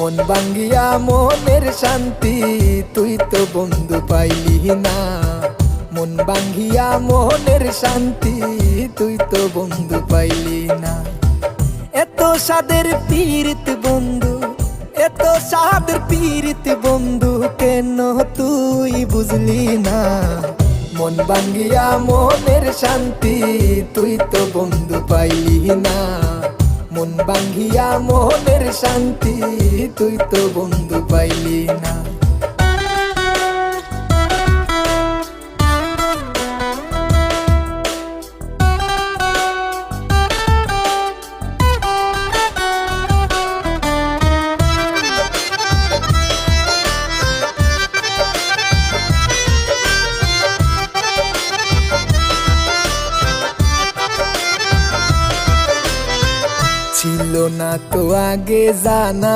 মন ভাঙ্গিয়া মনের শান্তি তুই তো বন্ধু পাইলি না। মন ভাঙ্গিয়া মনের শান্তি তুই তো বন্ধু পাইলি না। এত সাদের পীড়িত বন্ধু, এত সাদের পীড়িত বন্ধু কেন তুই বুঝলি না। মন ভাঙ্গিয়া মনের শান্তি তুই তো বন্ধু পাইলি না। মন ভাঙ্গিয়া মনের শান্তি তুই তো বন্ধু পাইলি না। ছিল না তো আগে জানা